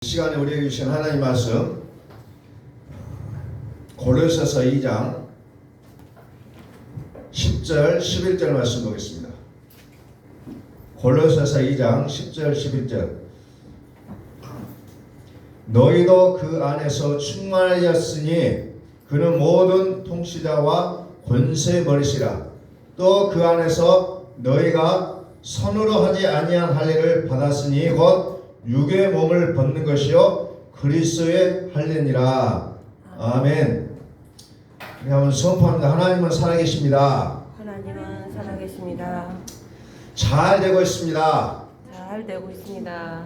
이 시간에 우리에게 주신 하나님 말씀 골로새서 2장 10절 11절 말씀 보겠습니다. 골로새서 2장 10절 11절 너희도 그 안에서 충만하였으니 그는 모든 통치자와 권세버리시라. 또 그 안에서 너희가 손으로 하지 아니한 할례를 받았으니 곧 육의 몸을 벗는 것이요 그리스도의 할례니라. 아멘. 우리 한번 선포합니다. 하나님은 살아계십니다. 하나님은 살아계십니다. 잘 되고 있습니다. 잘 되고 있습니다.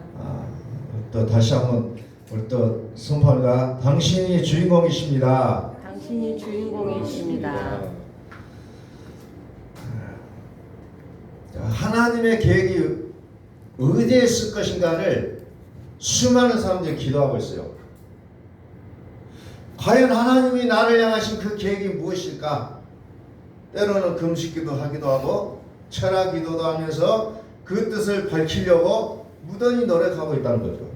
또 다시 한번 우리 또 선포합니다. 당신이 주인공이십니다. 당신이 주인공이십니다. 하나님의 계획이 어디에 있을 것인가를 수많은 사람들이 기도하고 있어요. 과연 하나님이 나를 향하신 그 계획이 무엇일까? 때로는 금식기도 하기도 하고 철학기도도 하면서 그 뜻을 밝히려고 무던히 노력하고 있다는 거죠.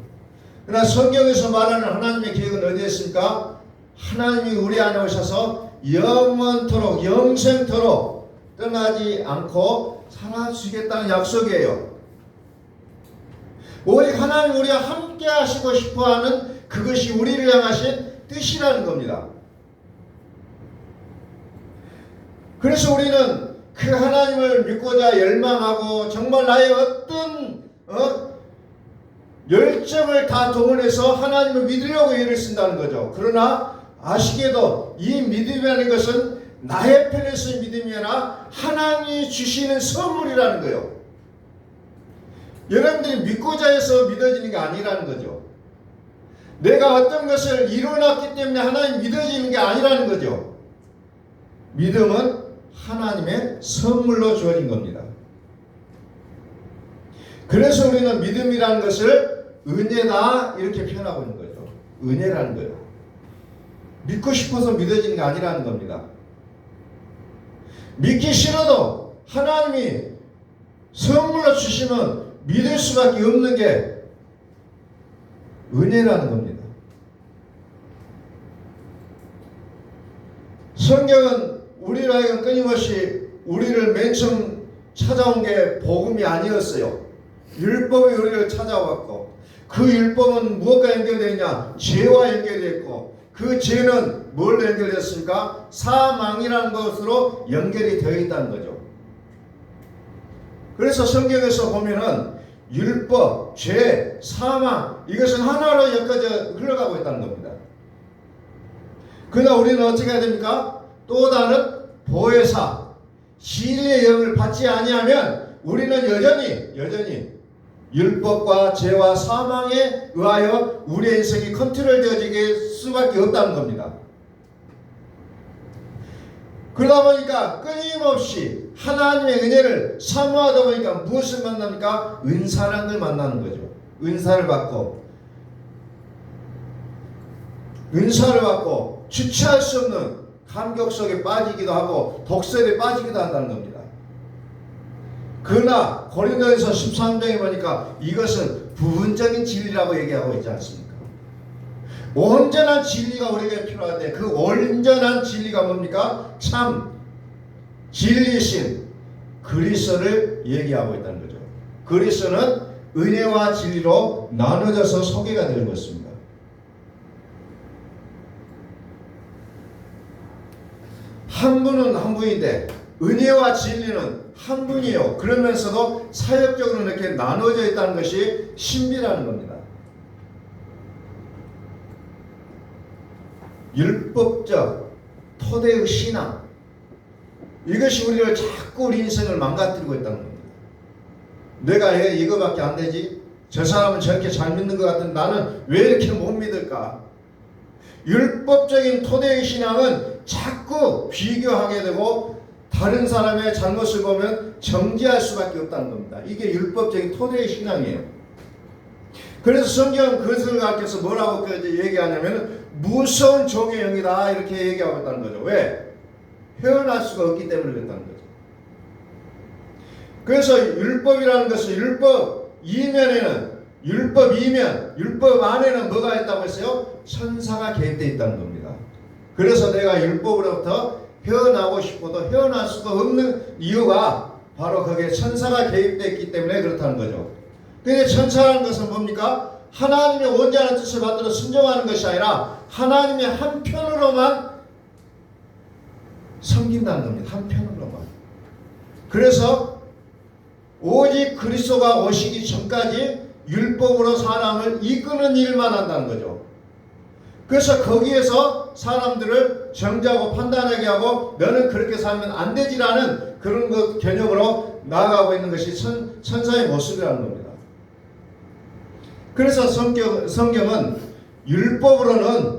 그러나 성경에서 말하는 하나님의 계획은 어디에 있습니까? 하나님이 우리 안에 오셔서 영원토록 영생토록 떠나지 않고 살아주시겠다는 약속이에요. 오직 하나님 우리와 함께 하시고 싶어하는 그것이 우리를 향하신 뜻이라는 겁니다. 그래서 우리는 그 하나님을 믿고자 열망하고 정말 나의 어떤 열정을 다 동원해서 하나님을 믿으려고 애를 쓴다는 거죠. 그러나 아시게도 이 믿음이라는 것은 나의 편에서의 믿음이 아니라 하나님이 주시는 선물이라는 거예요. 여러분들이 믿고자 해서 믿어지는 게 아니라는 거죠. 내가 어떤 것을 이루어놨기 때문에 하나님 믿어지는 게 아니라는 거죠. 믿음은 하나님의 선물로 주어진 겁니다. 그래서 우리는 믿음이라는 것을 은혜다 이렇게 표현하고 있는 거죠. 은혜라는 거예요. 믿고 싶어서 믿어지는 게 아니라는 겁니다. 믿기 싫어도 하나님이 선물로 주시면 믿을 수밖에 없는 게 은혜라는 겁니다. 성경은 우리를 하여금 끊임없이 우리를 맨 처음 찾아온 게 복음이 아니었어요. 율법이 우리를 찾아왔고 그 율법은 무엇과 연결되어 있냐? 죄와 연결되어 있고 그 죄는 뭘로 연결됐습니까? 사망이라는 것으로 연결이 되어 있다는 거죠. 그래서 성경에서 보면은 율법, 죄, 사망 이것은 하나로 엮어져 흘러가고 있다는 겁니다. 그러나 우리는 어떻게 해야 됩니까? 또 다른 보혜사, 진리의 영을 받지 아니하면 우리는 여전히 율법과 죄와 사망에 의하여 우리의 인생이 컨트롤되어지게 수밖에 없다는 겁니다. 그러다 보니까 끊임없이 하나님의 은혜를 사모하다 보니까 무엇을 만납니까? 은사라는 걸 만나는 거죠. 은사를 받고 주체할 수 없는 감격 속에 빠지기도 하고 독설에 빠지기도 한다는 겁니다. 그러나 고린도전서 13장에 보니까 이것은 부분적인 진리라고 얘기하고 있지 않습니까? 온전한 진리가 우리에게 필요한데 그 온전한 진리가 뭡니까? 참 진리이신 그리스도를 얘기하고 있다는 거죠. 그리스도는 은혜와 진리로 나눠져서 소개가 되는 것입니다. 한 분은 한 분인데 은혜와 진리는 한 분이에요. 그러면서도 사역적으로 이렇게 나눠져 있다는 것이 신비라는 겁니다. 율법적 토대의 신앙 이것이 우리를 자꾸 우리 인생을 망가뜨리고 있다는 겁니다. 내가 이거밖에 안 되지? 저 사람은 저렇게 잘 믿는 것 같은데 나는 왜 이렇게 못 믿을까? 율법적인 토대의 신앙은 자꾸 비교하게 되고 다른 사람의 잘못을 보면 정죄할 수밖에 없다는 겁니다. 이게 율법적인 토대의 신앙이에요. 그래서 성경은 그것을 가르쳐서 뭐라고 얘기하냐면 무서운 종의 영이다 이렇게 얘기하고 있다는 거죠. 왜? 헤어날 수가 없기 때문에 그렇다는 거죠. 그래서 율법이라는 것은 율법 이면에는 율법이면 율법 안에는 뭐가 있다고 했어요? 천사가 개입되어 있다는 겁니다. 그래서 내가 율법으로부터 헤어나고 싶어도 헤어날 수가 없는 이유가 바로 거기에 천사가 개입되어 있기 때문에 그렇다는 거죠. 근데 천사라는 것은 뭡니까? 하나님의 온전한 뜻을 받들어 순종하는 것이 아니라 하나님의 한편으로만 섬긴다는 겁니다. 한편으로만. 그래서 오직 그리스도가 오시기 전까지 율법으로 사람을 이끄는 일만 한다는 거죠. 그래서 거기에서 사람들을 정죄하고 판단하게 하고 너는 그렇게 살면 안 되지라는 그런 것 개념으로 나아가고 있는 것이 천사의 모습이라는 겁니다. 그래서 성경은 율법으로는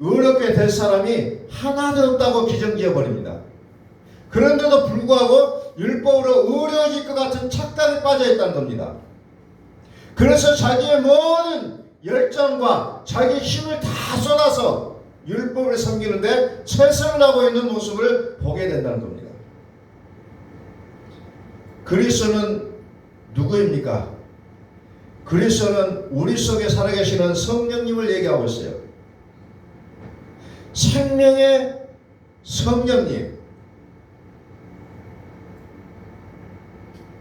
의롭게 될 사람이 하나도 없다고 기정지어 버립니다. 그런데도 불구하고 율법으로 의로워질 것 같은 착각에 빠져 있다는 겁니다. 그래서 자기의 모든 열정과 자기 힘을 다 쏟아서 율법을 섬기는데 최선을 하고 있는 모습을 보게 된다는 겁니다. 그리스도는 누구입니까? 그리스도는 우리 속에 살아계시는 성령님을 얘기하고 있어요. 생명의 성령님.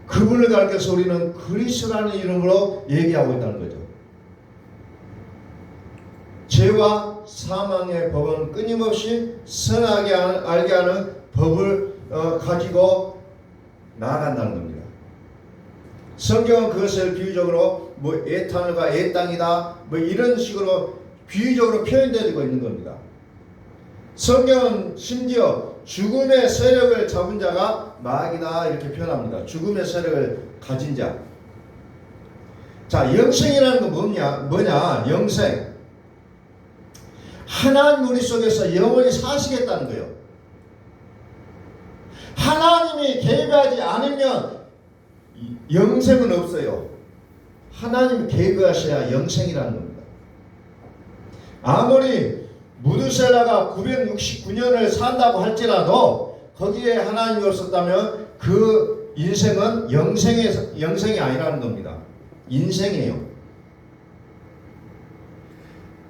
그분을 가르쳐서 우리는 그리스도라는 이름으로 얘기하고 있다는 거죠. 죄와 사망의 법은 끊임없이 선하게 알게 하는 법을 가지고 나아간다는 겁니다. 성경은 그것을 비유적으로 애탄과 애땅이다 이런 식으로 비유적으로 표현되고 있는 겁니다. 성경은 심지어 죽음의 세력을 잡은 자가 마귀다 이렇게 표현합니다. 죽음의 세력을 가진 자. 자, 영생이라는 건 뭐냐? 영생. 하나님 우리 속에서 영원히 사시겠다는 거예요. 하나님이 개입하지 않으면 영생은 없어요. 하나님이 개입하셔야 영생이라는 겁니다. 아무리 무드셀라가 969년을 산다고 할지라도 거기에 하나님이 없었다면 그 인생은 영생이 아니라는 겁니다. 인생이에요.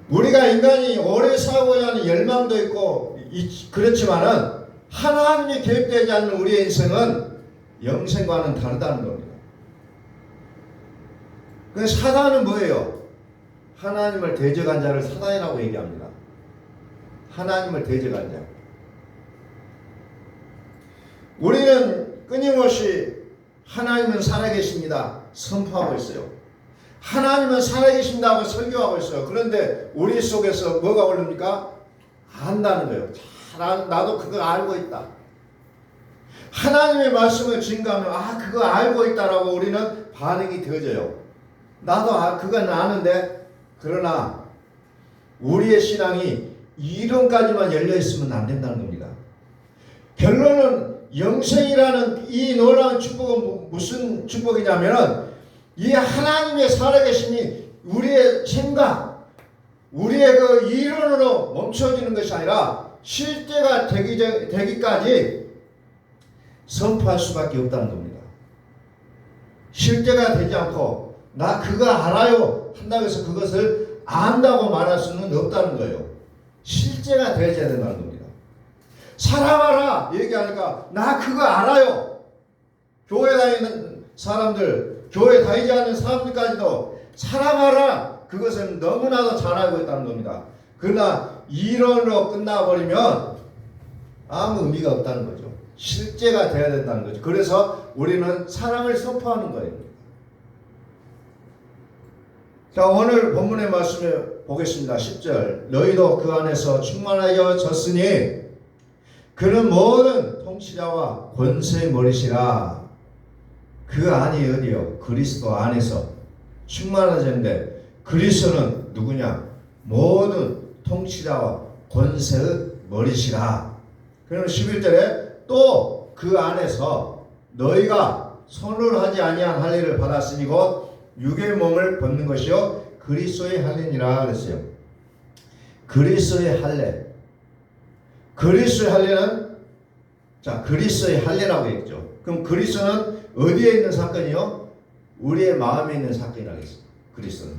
우리가 인간이 오래 살고자 하는 열망도 있고 그렇지만은 하나님이 개입되지 않는 우리의 인생은 영생과는 다르다는 겁니다. 그래서 사단은 뭐예요? 하나님을 대적한 자를 사단이라고 얘기합니다. 하나님을 대적한 자. 우리는 끊임없이 하나님은 살아계십니다 선포하고 있어요. 하나님은 살아계신다 하고 설교하고 있어요. 그런데 우리 속에서 뭐가 오릅니까? 안다는 거예요. 나도 그거 알고 있다. 하나님의 말씀을 증거하면 그거 알고 있다라고 우리는 반응이 되어져요. 나도 그건 아는데 그러나 우리의 신앙이 이론까지만 열려있으면 안 된다는 겁니다. 결론은 영생이라는 이 놀라운 축복은 무슨 축복이냐면은 이 하나님의 살아계심이 우리의 생각, 우리의 그 이론으로 멈춰지는 것이 아니라 실제가 되기까지 선포할 수밖에 없다는 겁니다. 실제가 되지 않고 나 그거 알아요 한다고 해서 그것을 안다고 말할 수는 없다는 거예요. 실제가 되어야 된다는 겁니다. 살아봐라 얘기하니까 나 그거 알아요. 교회 다니는 사람들, 교회 다니지 않는 사람들까지도 살아봐라 그것은 너무나도 잘 알고 있다는 겁니다. 그러나 이론으로 끝나버리면 아무 의미가 없다는 거죠. 실제가 되어야 된다는 거죠. 그래서 우리는 사랑을 선포하는 거예요. 자, 오늘 본문의 말씀을 보겠습니다. 10절. 너희도 그 안에서 충만하여졌으니 그는 모든 통치자와 권세의 머리시라. 그 안이 어디요? 그리스도 안에서 충만하셨는데 그리스도는 누구냐? 모든 통치자와 권세의 머리시라. 그러면 11절에 또 그 안에서 너희가 손으로 하지 아니한 할례를 받았으니 곧 육의 몸을 벗는 것이요 그리스도의 할례니라 그랬어요. 그리스도의 할례. 그리스도의 할례는 그리스도의 할례라고 했죠. 그럼 그리스도는 어디에 있는 사건이요? 우리의 마음에 있는 사건이라고 했어요. 그리스도는.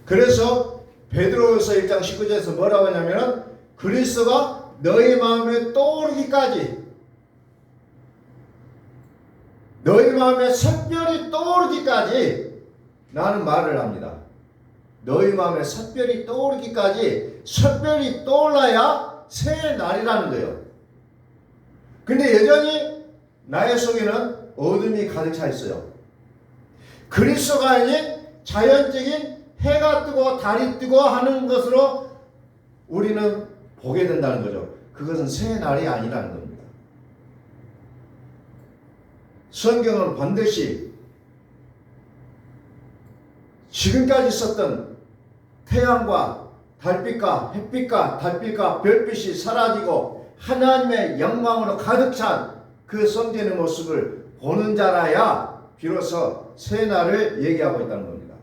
그래서 베드로후서 1장 19절에서 뭐라고 하냐면 그리스도가 너희 마음에 떠오르기까지, 너희 마음에 샛별이 떠오르기까지 나는 말을 합니다. 너희 마음에 샛별이 떠오르기까지, 샛별이 떠올라야 새 날이라는 거예요. 근데 여전히 나의 속에는 어둠이 가득 차 있어요. 그리스도가 아닌 자연적인 해가 뜨고 달이 뜨고 하는 것으로 우리는 보게 된다는 거죠. 그것은 새 날이 아니라는 겁니다. 성경은 반드시 지금까지 있었던 태양과 달빛과 햇빛과 달빛과 별빛이 사라지고 하나님의 영광으로 가득 찬 그 성전의 모습을 보는 자라야 비로소 새 날을 얘기하고 있다는 겁니다.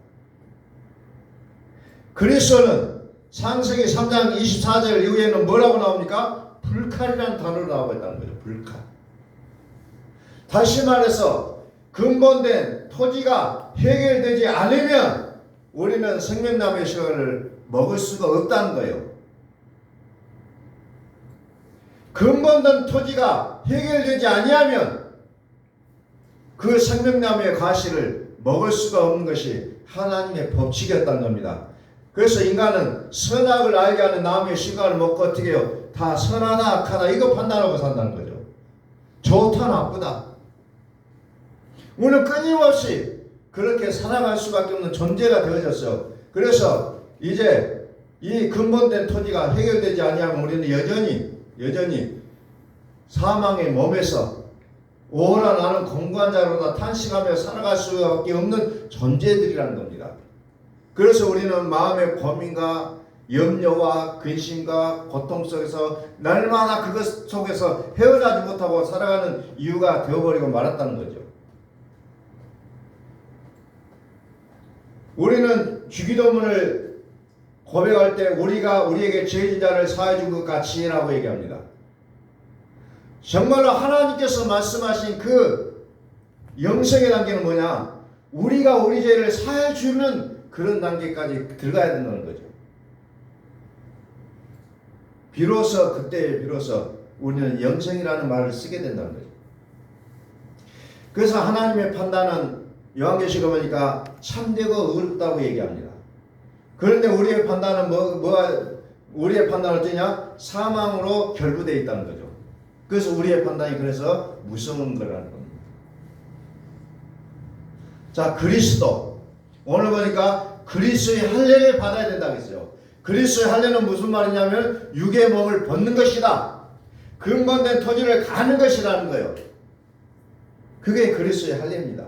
그리스도는 창세기 3장 24절 이후에는 뭐라고 나옵니까? 불칼이라는 단어로 나오고 있다는 거죠. 불칼. 다시 말해서 근본된 토지가 해결되지 않으면 우리는 생명나무의 실과를 먹을 수가 없다는 거예요. 근본된 토지가 해결되지 아니하면 그 생명나무의 과실을 먹을 수가 없는 것이 하나님의 법칙이었다는 겁니다. 그래서 인간은 선악을 알게 하는 나무의 실과를 먹고 어떻게 해요? 다 선하다 악하다 이거 판단하고 산다는 거죠. 좋다 나쁘다. 우리는 끊임없이 그렇게 살아갈 수밖에 없는 존재가 되어졌어요. 그래서 이제 이 근본된 토지가 해결되지 아니하면 우리는 여전히 사망의 몸에서 오호라 나는 공고한 자로다 탄식하며 살아갈 수밖에 없는 존재들이라는 겁니다. 그래서 우리는 마음의 고민과 염려와 근심과 고통 속에서 날마다 그것 속에서 헤어나지 못하고 살아가는 이유가 되어버리고 말았다는 거죠. 우리는 주기도문을 고백할 때 우리가 우리에게 죄진 자를 사해 준 것 같이라고 얘기합니다. 정말로 하나님께서 말씀하신 그 영생의 단계는 뭐냐? 우리가 우리 죄를 사해 주는 그런 단계까지 들어가야 된다는 거죠. 그때 비로소 우리는 영생이라는 말을 쓰게 된다는 거죠. 그래서 하나님의 판단은 요한계시록 보니까 참되고 의롭다고 얘기합니다. 그런데 우리의 판단은 우리의 판단은 어떠냐? 사망으로 결부되어 있다는 거죠. 그래서 우리의 판단이 그래서 무서운 거라는 겁니다. 자, 그리스도. 오늘 보니까 그리스도의 할례를 받아야 된다고 했어요. 그리스도의 할례는 무슨 말이냐면 육의 몸을 벗는 것이다. 근본된 토지를 가는 것이라는 거예요. 그게 그리스도의 할례입니다.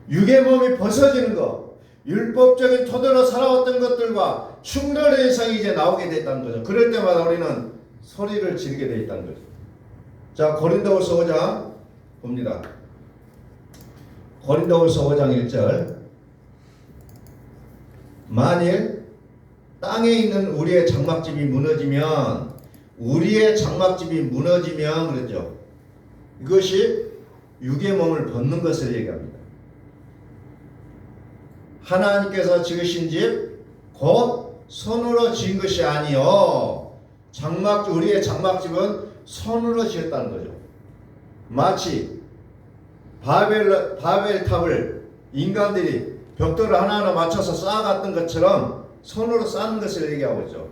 육의 몸이 벗어지는 것, 율법적인 토대로 살아왔던 것들과 충돌의 현상이 이제 나오게 됐다는 거죠. 그럴 때마다 우리는 소리를 지르게 되어 있다는 거죠. 자, 고린도후서 5장 봅니다. 고린도후서 5장 1절. 만일 땅에 있는 우리의 장막집이 무너지면 그랬죠. 이것이 육의 몸을 벗는 것을 얘기합니다. 하나님께서 지으신 집 곧 손으로 지은 것이 아니요 우리의 장막집은 손으로 지었다는 거죠. 마치 바벨탑을 인간들이 벽돌을 하나하나 맞춰서 쌓아갔던 것처럼 손으로 쌓는 것을 얘기하고 있죠.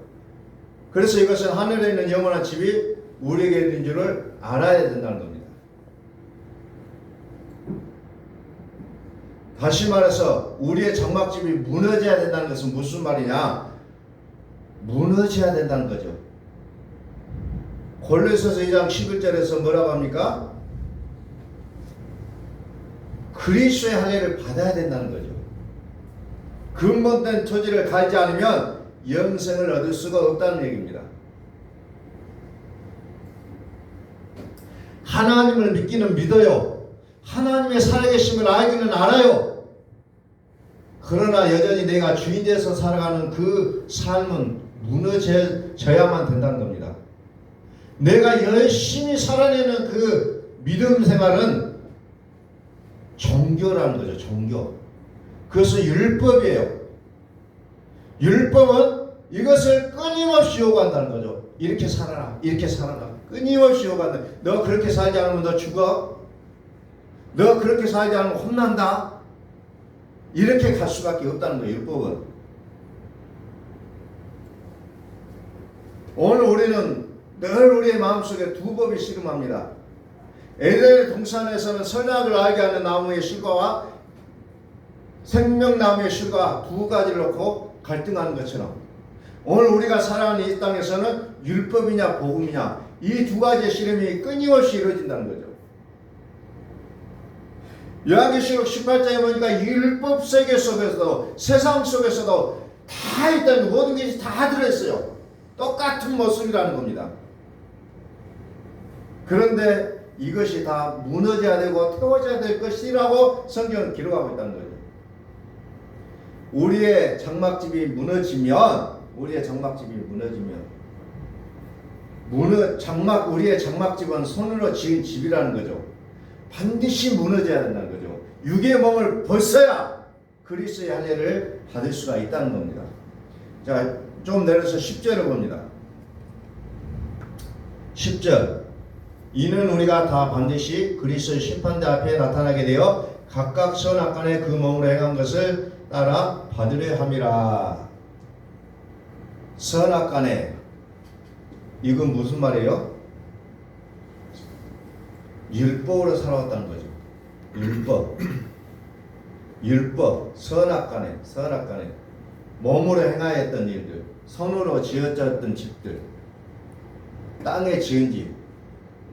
그래서 이것은 하늘에 있는 영원한 집이 우리에게 있는 줄을 알아야 된다는 겁니다. 다시 말해서 우리의 장막집이 무너져야 된다는 것은 무슨 말이냐? 무너져야 된다는 거죠. 골로새서 2장 11절에서 뭐라고 합니까? 그리스도의 할례를 받아야 된다는 거죠. 근본된 토지를 갈지 않으면 영생을 얻을 수가 없다는 얘기입니다. 하나님을 믿기는 믿어요. 하나님의 살아계심을 알기는 알아요. 그러나 여전히 내가 주인 돼서 살아가는 그 삶은 무너져야만 된다는 겁니다. 내가 열심히 살아내는 그 믿음 생활은 종교라는 거죠. 종교. 그것은 율법이에요. 율법은 이것을 끊임없이 요구한다는 거죠. 이렇게 살아라. 이렇게 살아라. 끊임없이 요구한다. 너 그렇게 살지 않으면 너 죽어. 너 그렇게 살지 않으면 혼난다. 이렇게 갈 수밖에 없다는 거예요. 율법은. 오늘 우리는 늘 우리의 마음속에 두 법이 씨름합니다. 에덴의 동산에서는 선악을 알게 하는 나무의 실과와 생명나무의 실과 두 가지를 놓고 갈등하는 것처럼 오늘 우리가 살아가는 이 땅에서는 율법이냐 복음이냐 이 두 가지의 씨름이 끊임없이 이루어진다는 거죠. 요한계시록 18장에 보니까 율법 세계 속에서도 세상 속에서도 다 있다는 모든 것이 다 들어있어요. 똑같은 모습이라는 겁니다. 그런데 이것이 다 무너져야 되고 태워져야 될 것이라고 성경은 기록하고 있다는 거죠. 우리의 장막집이 무너지면 우리의 장막집은 손으로 지은 집이라는 거죠. 반드시 무너져야 된다는 거죠. 육의 몸을 벗어야 그리스도의 할례를 받을 수가 있다는 겁니다. 자, 좀 내려서 10절을 봅니다. 10절. 이는 우리가 다 반드시 그리스도의 심판대 앞에 나타나게 되어 각각 선악간에 그 몸으로 행한 것을 따라 받으려 함이라. 선악간에 이건 무슨 말이에요? 율법으로 살아왔다는 거죠. 율법, 선악간에 몸으로 행하였던 일들, 손으로 지어졌던 집들, 땅에 지은 집,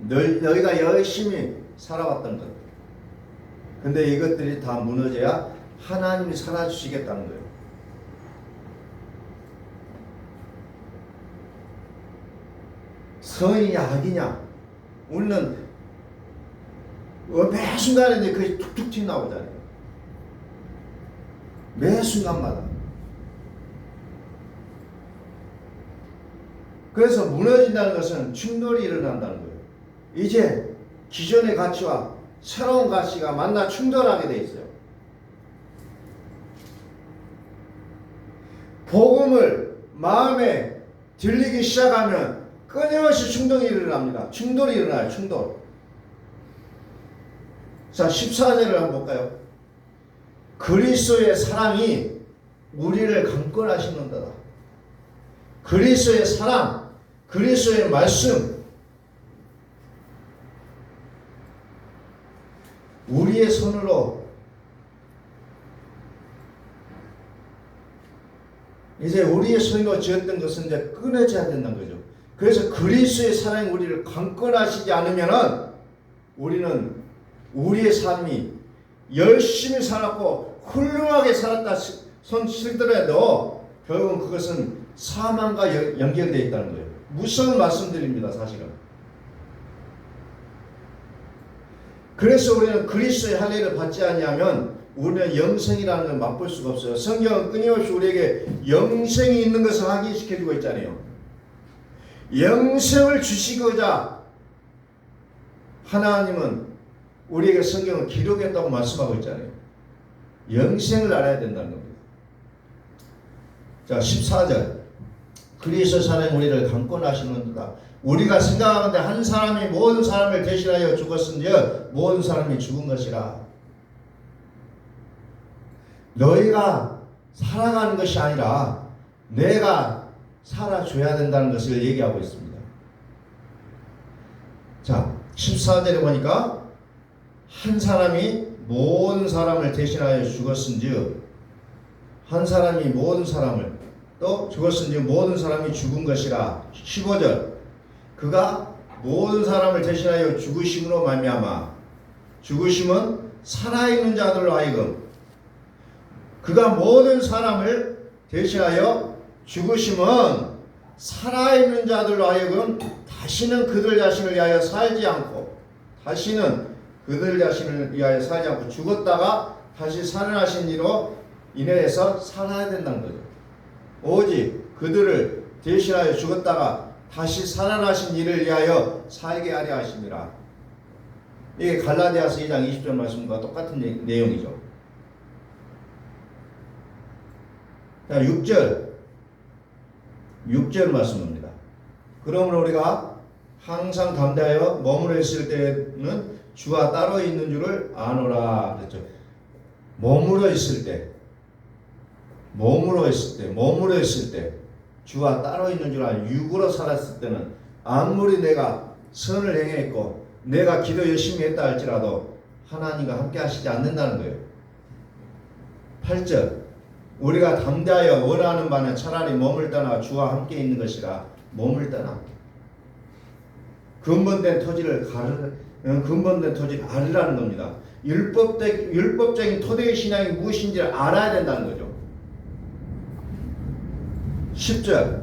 너희가 열심히 살아왔던 것. 근데 이것들이 다 무너져야 하나님이 살아주시겠다는 거예요. 선이냐 악이냐 우리는 매 순간에 이제 그게 툭툭 튀어나오잖아요. 매 순간마다. 그래서 무너진다는 것은 충돌이 일어난다는 거예요. 이제 기존의 가치와 새로운 가치가 만나 충돌하게 돼 있어요. 복음을 마음에 들리기 시작하면 끊임없이 충돌이 일어납니다. 충돌이 일어나요. 충돌. 자, 14절을 한번 볼까요? 그리스도의 사랑이 우리를 강권하시는도다. 그리스도의 사랑, 그리스도의 말씀, 우리의 손으로 이제 우리의 손으로 지었던 것은 이제 끊어져야 된다는 거죠. 그래서 그리스도의 사랑이 우리를 강권하시지 않으면은 우리는 우리의 삶이 열심히 살았고 훌륭하게 살았다 손실더라도 결국은 그것은 사망과 연결되어 있다는 거예요. 무서운 말씀드립니다. 사실은. 그래서 우리는 그리스도의 할례를 받지 않으면 우리는 영생이라는 걸 맛볼 수가 없어요. 성경은 끊임없이 우리에게 영생이 있는 것을 확인시켜주고 있잖아요. 영생을 주시고자 하나님은 우리에게 성경을 기록했다고 말씀하고 있잖아요. 영생을 알아야 된다는 겁니다. 자, 14절. 그리스도 사랑이 우리를 강권하시는도다. 우리가 생각하는데 한 사람이 모든 사람을 대신하여 죽었은즉 모든 사람이 죽은 것이라. 너희가 살아가는 것이 아니라 내가 살아줘야 된다는 것을 얘기하고 있습니다. 자, 14절에 보니까 한 사람이 모든 사람을 대신하여 죽었은즉 한 사람이 모든 사람을 또 죽었은즉 모든 사람이 죽은 것이라. 15절. 그가 모든 사람을 대신하여 죽으심으로 말미암아 죽으심은 살아있는 자들로 하여금 그가 모든 사람을 대신하여 죽으심은 살아있는 자들로 하여금 다시는 그들 자신을 위하여 살지 않고 죽었다가 다시 살아나신 이로 인해서 살아야 된다는 거죠. 오직 그들을 대신하여 죽었다가 다시 살아나신 이를 위하여 살게 하려 하심이라. 이게 갈라디아서 2장 20절 말씀과 똑같은 내용이죠. 자, 6절 말씀입니다. 그러므로 우리가 항상 담대하여 머무르 있을 때는 주와 따로 있는 줄을 아노라 그랬죠. 머무르 있을 때 주와 따로 있는 줄 알고 육으로 살았을 때는 아무리 내가 선을 행했고 내가 기도 열심히 했다 할지라도 하나님과 함께 하시지 않는다는 거예요. 8절 우리가 담대하여 원하는 바는 차라리 몸을 떠나 주와 함께 있는 것이라. 몸을 떠나 근본된 토지를 알으라는 겁니다. 율법적인 토대의 신앙이 무엇인지를 알아야 된다는 거죠. 10절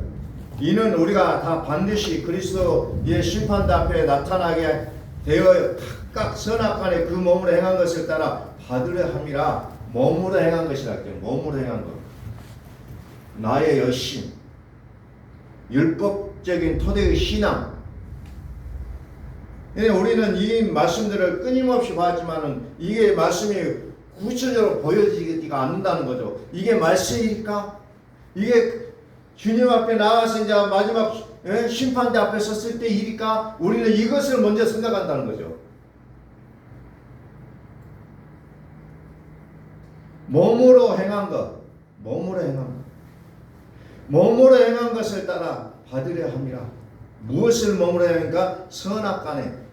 이는 우리가 다 반드시 그리스도의 심판대 앞에 나타나게 되어 각각 선악간에 그 몸으로 행한 것을 따라 받으려 함이라. 몸으로 행한 것이라. 몸으로 행한 것. 나의 열심, 율법적인 토대의 신앙. 우리는 이 말씀들을 끊임없이 봤지만은 이게 말씀이 구체적으로 보여지지가 않는다는 거죠. 이게 말씀일까? 이게 주님 앞에 나와서 이제 마지막 심판대 앞에 섰을 때 일일까? 우리는 이것을 먼저 생각한다는 거죠. 몸으로 행한 것, 몸으로 행한 것을 따라 받으려 함이라. 무엇을 몸으로 행하니까? 선악간에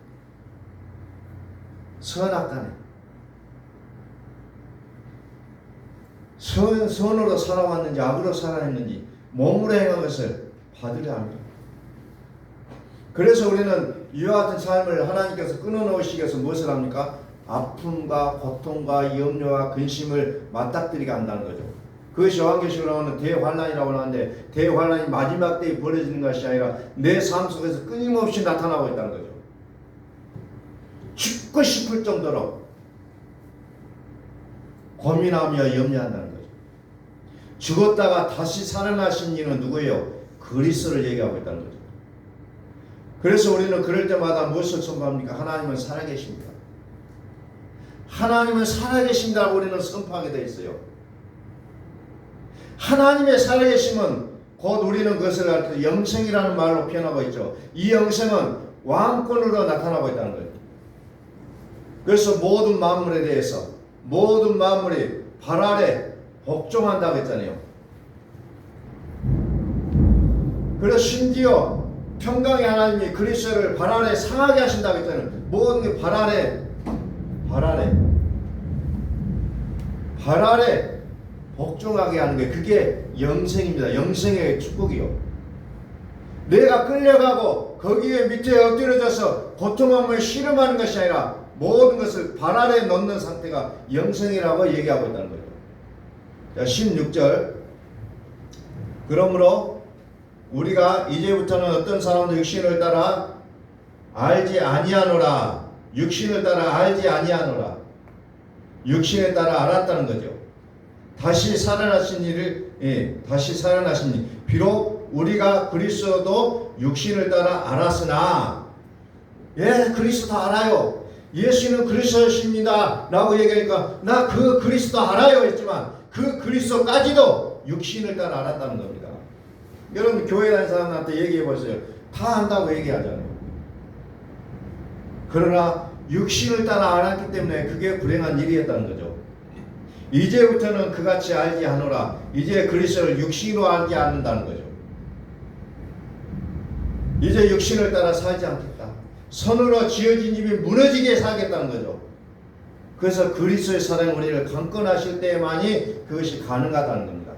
선으로 살아왔는지 악으로 살아왔는지 몸으로 행한 것을 받으려 합니다. 그래서 우리는 이와 같은 삶을 하나님께서 끊어놓으시기 위해서 무엇을 합니까? 아픔과 고통과 염려와 근심을 맞닥뜨리게 한다는 거죠. 그것이 요한계시록에 나오는 대환란이라고 하는데 대환란이 마지막 때에 벌어지는 것이 아니라 내 삶 속에서 끊임없이 나타나고 있다는 거죠. 죽고 싶을 정도로 고민하며 염려한다는 거죠. 죽었다가 다시 살아나신 이는 누구예요? 그리스도를 얘기하고 있다는 거죠. 그래서 우리는 그럴 때마다 무엇을 선포합니까? 하나님은 살아계십니다. 하나님은 살아계신다고 우리는 선포하게 되어 있어요. 하나님의 살아계심은 곧 우리는 그것을 영생이라는 말로 표현하고 있죠. 이 영생은 왕권으로 나타나고 있다는 거예요. 그래서 모든 만물에 대해서 모든 만물이 발 아래 복종한다고 했잖아요. 그래서 심지어 평강의 하나님이 그리스도를 발 아래 상하게 하신다고 했잖아요. 모든 게 발 아래 복종하게 하는 게 그게 영생입니다. 영생의 축복이요. 내가 끌려가고 거기에 밑에 엎드려져서 고통함을 씨름하는 것이 아니라 모든 것을 발 아래 놓는 상태가 영생이라고 얘기하고 있다는 거죠. 자, 16절 그러므로 우리가 이제부터는 어떤 사람도 육신을 따라 알지 아니하노라. 육신을 따라 알지 아니하노라. 육신에 따라 알았다는 거죠. 다시 살아나신 일. 비록 우리가 그리스도도 육신을 따라 알았으나 그리스도 알아요. 예수는 그리스도십니다 라고 얘기하니까 나 그 그리스도 알아요 했지만 그 그리스도까지도 육신을 따라 알았다는 겁니다. 여러분 교회 다니는 사람한테 얘기해 보세요. 다 안다고 얘기하잖아요. 그러나 육신을 따라 알았기 때문에 그게 불행한 일이었다는 거죠. 이제부터는 그같이 알지 않노라. 이제 그리스도를 육신으로 알지 않는다는 거죠. 이제 육신을 따라 살지 않겠다. 선으로 지어진 집이 무너지게 살겠다는 거죠. 그래서 그리스도의 사랑이 우리를 강권하실 때만이 그것이 가능하다는 겁니다.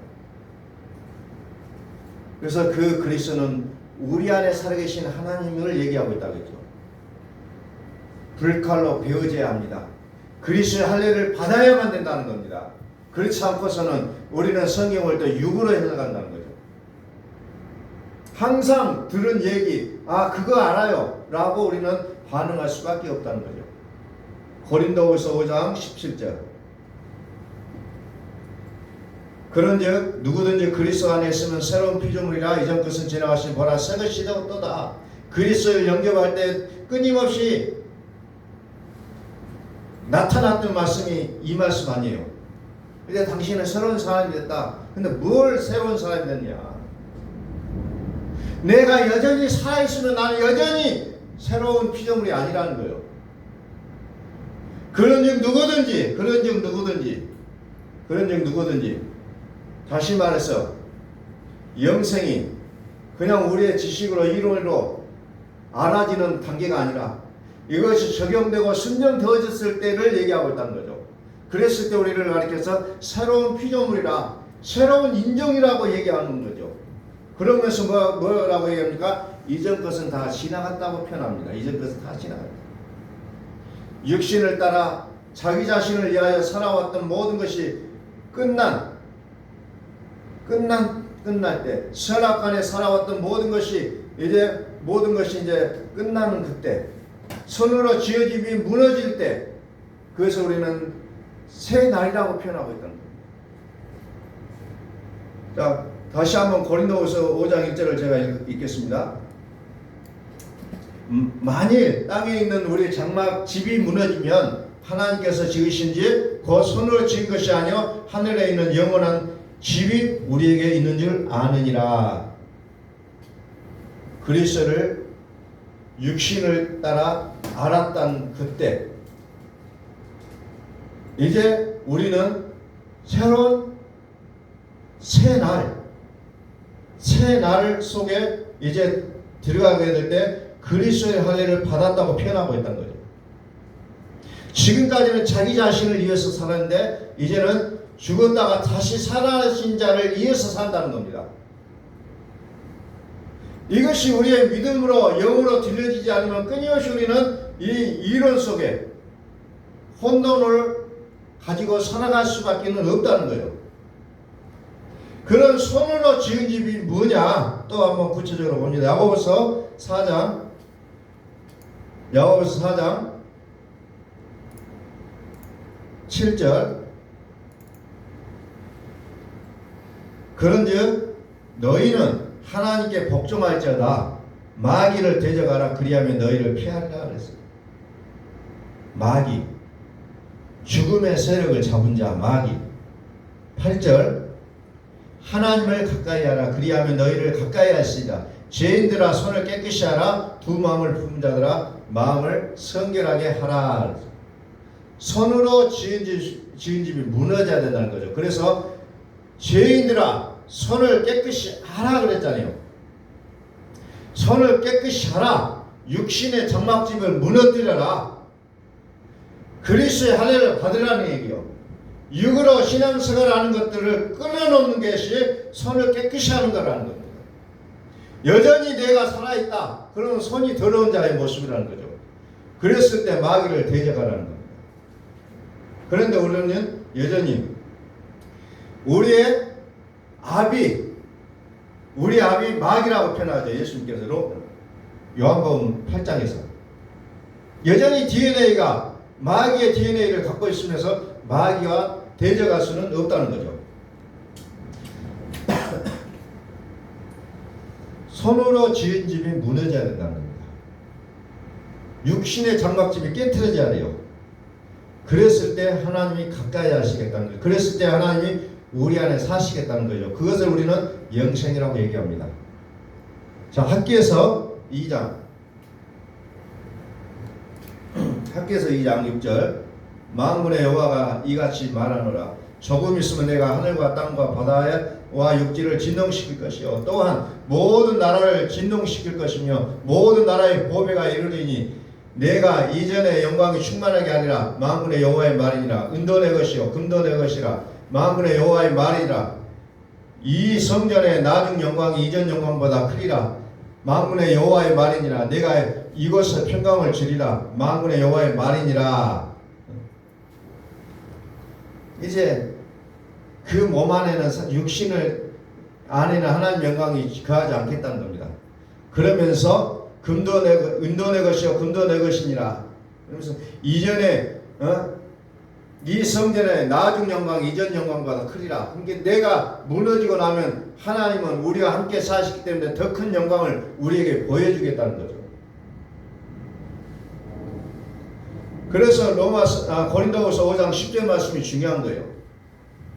그래서 그 그리스도는 우리 안에 살아계신 하나님을 얘기하고 있다고 했죠. 불칼로 베어져야 합니다. 그리스도의 할례를 받아야만 된다는 겁니다. 그렇지 않고서는 우리는 성경을 또 육으로 해석한다는 거죠. 항상 들은 얘기, 그거 알아요 라고 우리는 반응할 수밖에 없다는 거죠. 고린도후서 5장 17절 그런즉 누구든지 그리스도 안에 있으면 새로운 피조물이라 이전 것은 지나가시니 보라 새 것이 되었도다. 그리스도를 영접할 때 끊임없이 나타났던 말씀이 이 말씀 아니에요. 근데 당신은 새로운 사람이 됐다. 근데 뭘 새로운 사람이 됐냐? 내가 여전히 살아있으면 나는 여전히 새로운 피조물이 아니라는 거예요. 그런즉 누구든지 다시 말해서 영생이 그냥 우리의 지식으로 이론으로 알아지는 단계가 아니라 이것이 적용되고 순정되어졌을 때를 얘기하고 있다는 거죠. 그랬을 때 우리를 가리켜서 새로운 피조물이라, 새로운 인종이라고 얘기하는 거죠. 그러면서 뭐라고 얘기합니까? 이전 것은 다 지나갔다고 표현합니다. 이전 것은 다 지나갔다. 육신을 따라 자기 자신을 위하여 살아왔던 모든 것이 끝날 때, 선악간에 살아왔던 모든 것이 이제 끝나는 그때, 손으로 지어진 집이 무너질 때, 그래서 우리는 새 날이라고 표현하고 있다는 겁니다. 자, 다시 한번 고린도후서 5장 1절을 제가 읽겠습니다. 만일 땅에 있는 우리 장막 집이 무너지면 하나님께서 지으신 집 곧 손으로 지은 것이 아니요 하늘에 있는 영원한 집이 우리에게 있는 줄 아느니라. 그리스도를 육신을 따라 알았던 그때 이제 우리는 새로운 새 날 속에 이제 들어가게 될 때 그리스도의 할례를 받았다고 표현하고 있다는 거죠. 지금까지는 자기 자신을 위해서 살았는데 이제는 죽었다가 다시 살아나신 자를 위해서 산다는 겁니다. 이것이 우리의 믿음으로 영으로 들려지지 않으면 끊임없이 우리는 이 이론 속에 혼돈을 가지고 살아갈 수밖에 없다는 거예요. 그런 손으로 지은 집이 뭐냐? 또 한번 구체적으로 봅니다. 야고보서 4장 7절. 그런즉 너희는 하나님께 복종할지어다 마귀를 대적하라 그리하면 너희를 피하리라 그랬어요. 마귀, 죽음의 세력을 잡은 자 마귀. 8절. 하나님을 가까이 하라 그리하면 너희를 가까이 하시리라. 죄인들아 손을 깨끗이 하라. 두 마음을 품은 자들아 마음을 성결하게 하라. 손으로 지은 집이 무너져야 된다는 거죠. 그래서 죄인들아 손을 깨끗이 하라 그랬잖아요. 손을 깨끗이 하라. 육신의 장막집을 무너뜨려라. 그리스도의 할례를 받으라는 얘기요. 육으로 신앙생활을 하는 것들을 끊어놓는 것이 손을 깨끗이 하는 거라는 겁니다. 여전히 내가 살아있다. 그러면 손이 더러운 자의 모습이라는 거죠. 그랬을 때 마귀를 대적하라는 겁니다. 그런데 우리는 여전히 우리 압이 마귀라고 표현하죠. 예수님께서 요한복음 8장에서 여전히 DNA가 마귀의 DNA를 갖고 있으면서 마귀와 대적할 수는 없다는 거죠. 손으로 지은 집이 무너져야 된다는 겁니다. 육신의 장막집이 깨트려져야 돼요. 그랬을 때 하나님이 가까이 하시겠다는 거예요. 그랬을 때 하나님이 우리 안에 사시겠다는 거죠. 그것을 우리는 영생이라고 얘기합니다. 자, 학기에서 2장 6절. 만군의 여호와가 이같이 말하노라. 조금 있으면 내가 하늘과 땅과 바다와 육지를 진동시킬 것이요 또한 모든 나라를 진동시킬 것이며 모든 나라의 보배가 이르리니 내가 이전의 영광이 충만하게 아니라 만군의 여호와의 말이니라. 은도 내 것이요 금도 내 것이라. 만군의 여호와의 말이니라. 이 성전의 나중 영광이 이전 영광보다 크리라. 만군의 여호와의 말이니라. 내가 이곳에 평강을 주리라. 만군의 여호와의 말이니라. 이제 그 몸 안에는 육신을 안에는 하나님 영광이 거하지 않겠다는 겁니다. 그러면서 은도 내 것이요 금도 내 것이니라. 그러면서 이전에 이 성전의 나중 영광 이전 영광보다 크리라. 그러니까 내가 무너지고 나면 하나님은 우리와 함께 사시기 때문에 더 큰 영광을 우리에게 보여주겠다는 거죠. 그래서 고린도후서 5장 10절 말씀이 중요한 거예요.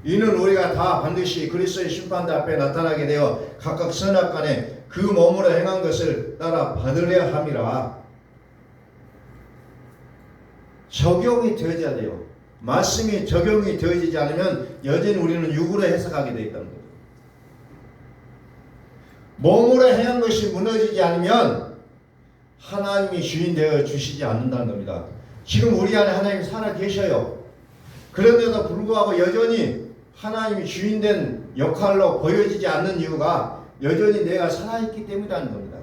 이는 우리가 다 반드시 그리스도의 심판대 앞에 나타나게 되어 각각 선악간에 그 몸으로 행한 것을 따라 받으려 함이라. 적용이 되어져야 돼요. 말씀이 적용이 되어지지 않으면 여전히 우리는 육으로 해석하게 되어 있다는 거예요. 몸으로 행한 것이 무너지지 않으면 하나님이 주인 되어 주시지 않는다는 겁니다. 지금 우리 안에 하나님이 살아 계셔요. 그런데도 불구하고 여전히 하나님이 주인된 역할로 보여지지 않는 이유가 여전히 내가 살아있기 때문이라는 겁니다.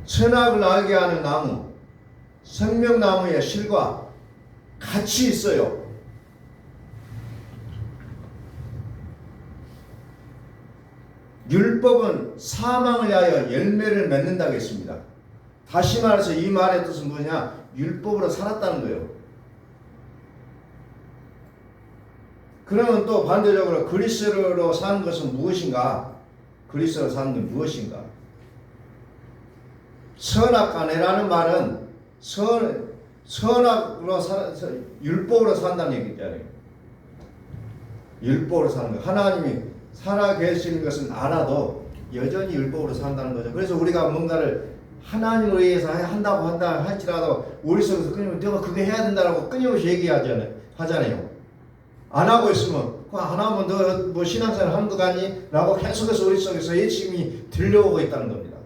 선악을 알게 하는 나무, 생명나무의 실과 같이 있어요. 율법은 사망을 위하여 열매를 맺는다고 했습니다. 다시 말해서 이 말의 뜻은 뭐냐? 율법으로 살았다는 거예요. 그러면 또 반대적으로 그리스도로 사는 것은 무엇인가? 그리스도로 사는 건 무엇인가? 선악간에라는 말은 선악으로 율법으로 산다는 얘기잖아요. 율법으로 사는 거. 하나님이 살아 계시는 것은 알아도 여전히 율법으로 산다는 거죠. 그래서 우리가 뭔가를 하나님을 위해서 한다고 한다 할지라도 우리 속에서 끊임없이 내가 그거 해야 된다라고 끊임없이 얘기하잖아요. 안 하고 있으면 그거 안 하면 너 뭐 신앙생활 하는 거 같니? 라고 계속해서 우리 속에서 예침이 들려오고 있다는 겁니다.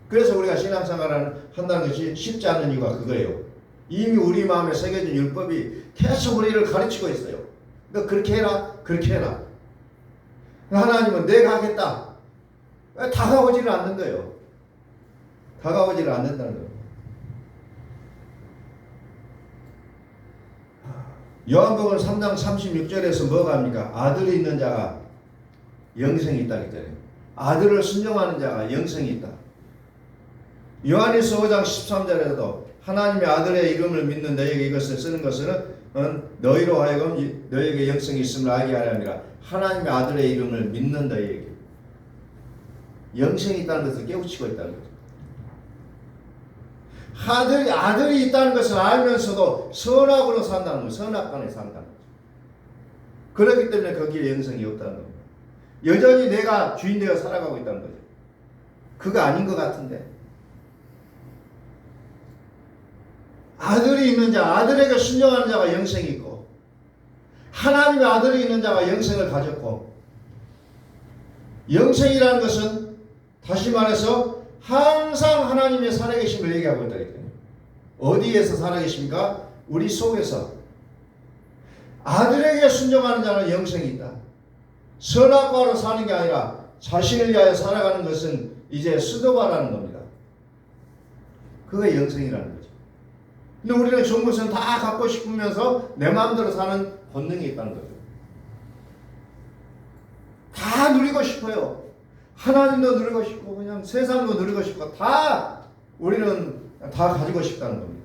그래서 우리가 신앙생활을 한다는 것이 쉽지 않은 이유가 그거예요. 이미 우리 마음에 새겨진 율법이 계속 우리를 가르치고 있어요. 너 그렇게 해라, 그렇게 해라. 하나님은 내가 하겠다. 다가오지를 않는 거예요. 다가오지를 않는다는 거예요. 요한복음 3장 36절에서 뭐가 합니까? 아들이 있는 자가 영생이 있다 그랬잖아요. 아들을 순종하는 자가 영생이 있다. 요한일서 5장 13절에서도 하나님의 아들의 이름을 믿는 너에게 이것을 쓰는 것은 너희로 하여금 너에게 영생이 있음을 알게 하려 함이라. 하나님의 아들의 이름을 믿는 너희에게 영생이 있다는 것을 깨우치고 있다는 거죠. 아들이 있다는 것을 알면서도 선악으로 산다는 거예요. 선악간에 산다는 거죠. 그렇기 때문에 거기에 영생이 없다는 겁니다. 여전히 내가 주인 되어 살아가고 있다는 거죠. 그거 아닌 것 같은데. 아들이 있는 자, 아들에게 순종하는 자가 영생이 있고 하나님의 아들이 있는 자가 영생을 가졌고, 영생이라는 것은 다시 말해서 항상 하나님의 살아계심을 얘기하고 있다. 어디에서 살아계십니까? 우리 속에서. 아들에게 순종하는 자는 영생이 있다. 선악과로 사는 게 아니라 자신을 위하여 살아가는 것은 이제 수도바라는 겁니다. 그게 영생이라는 거죠. 근데 우리는 좋은 것은 다 갖고 싶으면서 내 마음대로 사는 본능이 있다는 거죠. 다 누리고 싶어요. 하나님도 누리고 싶고 그냥 세상도 누리고 싶고 다 우리는 다 가지고 싶다는 겁니다.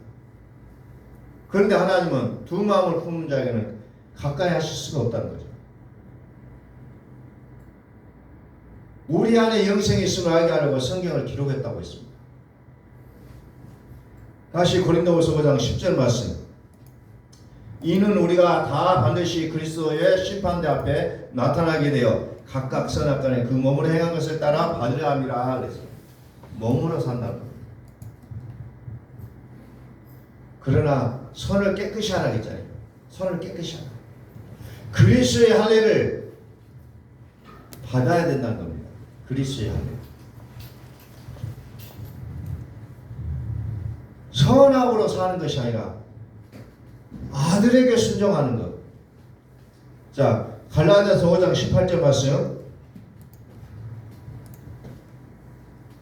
그런데 하나님은 두 마음을 품은 자에게는 가까이 하실 수가 없다는 거죠. 우리 안에 영생이 있음을 알게 하려고 성경을 기록했다고 했습니다. 다시 고린도후서 5장 10절 말씀. 이는 우리가 다 반드시 그리스도의 심판대 앞에 나타나게 되어 각각 선악간에 그 몸으로 행한 것을 따라 받으려 함이라 그랬어요. 몸으로 산다는 겁니다. 그러나 손을 깨끗이 하라 했잖아요. 손을 깨끗이 하라. 그리스도의 할례를 받아야 된다는 겁니다. 그리스도의 할례. 선악으로 사는 것이 아니라 아들에게 순종하는 것. 자, 갈라디아서 5장 18절 말씀.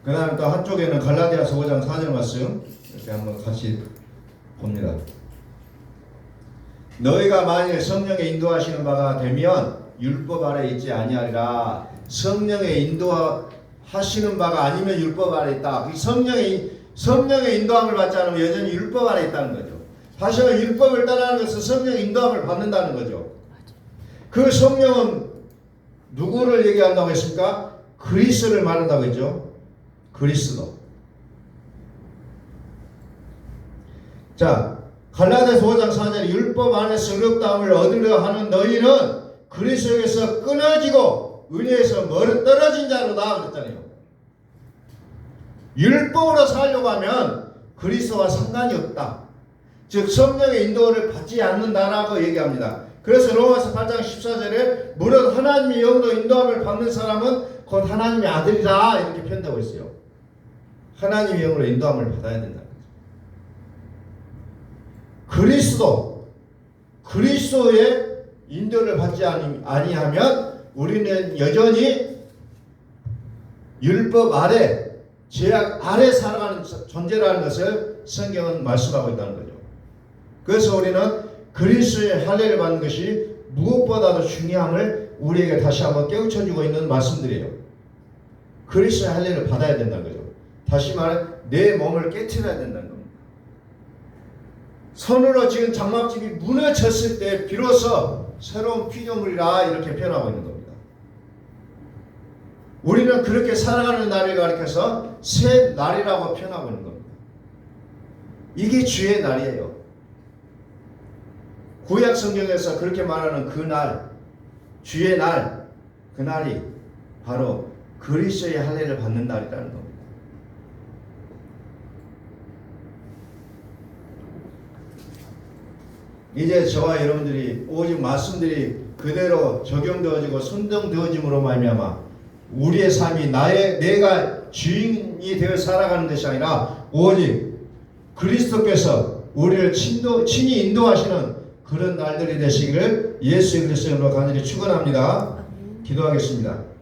그 다음에 또 한쪽에는 갈라디아서 5장 4절 말씀. 이렇게 한번 같이 봅니다. 너희가 만일 성령의 인도하시는 바가 되면 율법 아래 있지 아니하리라. 성령의 인도하시는 바가 아니면 율법 아래 있다. 성령의 인도함을 받지 않으면 여전히 율법 아래 있다는 거죠. 다시 한번 율법을 따르는 것은 성령의 인도함을 받는다는 거죠. 그 성령은 누구를 얘기한다고 했습니까? 그리스도를 말한다고 했죠. 그리스도. 자, 갈라디아서 5장 4절에 율법 안에서 의롭다함을 얻으려 하는 너희는 그리스도에서 끊어지고 은혜에서 멀어 떨어진 자로다 그랬잖아요. 율법으로 살려고 하면 그리스도와 상관이 없다. 즉 성령의 인도를 받지 않는다라고 얘기합니다. 그래서 로마서 8장 14절에 무릇 하나님의 영으로 인도함을 받는 사람은 곧 하나님의 아들이다 이렇게 표현되고 있어요. 하나님의 영으로 인도함을 받아야 된다. 그리스도의 인도를 받지 아니하면 우리는 여전히 율법 아래, 제약 아래 살아가는 존재라는 것을 성경은 말씀하고 있다는 거죠. 그래서 우리는 그리스도의 할례를 받는 것이 무엇보다도 중요함을 우리에게 다시 한번 깨우쳐주고 있는 말씀들이에요. 그리스도의 할례를 받아야 된다는 거죠. 다시 말해 내 몸을 깨트려야 된다는 겁니다. 손으로 지금 장막집이 무너졌을 때 비로소 새로운 피조물이라 이렇게 표현하고 있는 겁니다. 우리는 그렇게 살아가는 날을 가리켜서 새 날이라고 표현하고 있는 겁니다. 이게 주의 날이에요. 구약 성경에서 그렇게 말하는 그 날, 주의 날, 그 날이 바로 그리스도의 할례를 받는 날이라는 겁니다. 이제 저와 여러분들이 오직 말씀들이 그대로 적용되어지고 순종되어짐으로 말미암아 우리의 삶이 내가 주인이 되어 살아가는 것이 아니라 오직 그리스도께서 우리를 친히 인도하시는 그런 날들이 되시기를 예수 그리스도의 이름으로 간절히 축원합니다. 기도하겠습니다.